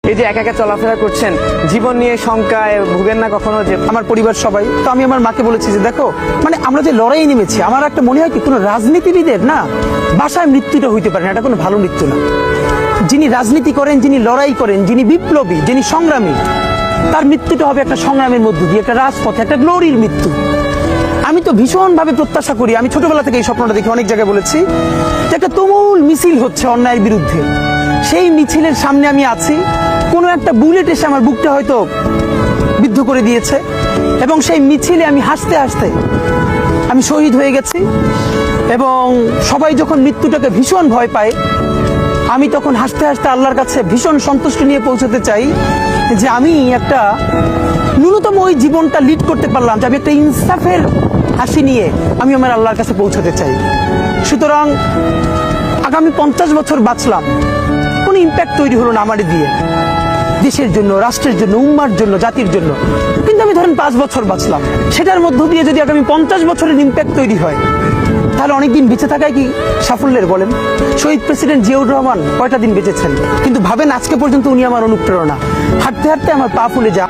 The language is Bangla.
এই যে একা একা চলাফেরা করছেন, জীবন নিয়ে শঙ্কায় ভুগেন না কখনো? যে আমার পরিবার সবাই তো, আমি আমার মাকে বলেছি যে দেখো, মানে আমরা যে লড়াই নেমেছি, আমার একটা মনে হয় কি কোনো রাজনীতিবিদের না বাসায় মৃত্যুটা হইতে পারে না, এটা কোনো ভালো মৃত্যু না। যিনি রাজনীতি করেন, যিনি লড়াই করেন, যিনি বিপ্লবী, যিনি সংগ্রামী, তার মৃত্যুটা হবে একটা সংগ্রামের মধ্য দিয়ে, একটা রাজপথে, একটা গ্লোরির মৃত্যু। আমি তো ভীষণভাবে প্রত্যাশা করি, আমি ছোটবেলা থেকে এই স্বপ্নটা দেখি, অনেক জায়গায় বলেছি যে একটা তুমুল মিছিল হচ্ছে অন্যায়ের বিরুদ্ধে, সেই মিছিলের সামনে আমি আছি, কোনো একটা বুলেট এসে আমার বুকটা হয়তো বিদ্ধ করে দিয়েছে, এবং সেই মিছিলে আমি হাসতে হাসতে আমি শহীদ হয়ে গেছি। এবং সবাই যখন মৃত্যুটাকে ভীষণ ভয় পায়, আমি তখন হাসতে হাসতে আল্লাহর কাছে ভীষণ সন্তুষ্টি নিয়ে পৌঁছতে চাই যে আমি একটা ন্যূনতম ওই জীবনটা লিড করতে পারলাম, যে আমি একটা ইনসাফের হাসি নিয়ে আমি আমার আল্লাহর কাছে পৌঁছতে চাই। সুতরাং আগামী 50 বছর বাঁচলাম, কোনো ইম্প্যাক্ট তৈরি হলো না আমার দিয়ে, দেশের জন্য, রাষ্ট্রের জন্য, উম্মার জন্য, জাতির জন্য। কিন্তু আমি ধরেন 5 বছর বাঁচলাম, সেটার মধ্য দিয়ে যদি আগামী 50 বছরের ইম্প্যাক্ট তৈরি হয়, তাহলে অনেকদিন বেঁচে থাকায় কি সাফল্যের বলেন? শহীদ প্রেসিডেন্ট জিয়াউর রহমান কয়টা দিন বেঁচেছেন, কিন্তু ভাবেন আজকে পর্যন্ত উনি আমার অনুপ্রেরণা। হাঁটতে হাঁটতে আমার পা ফুলে যা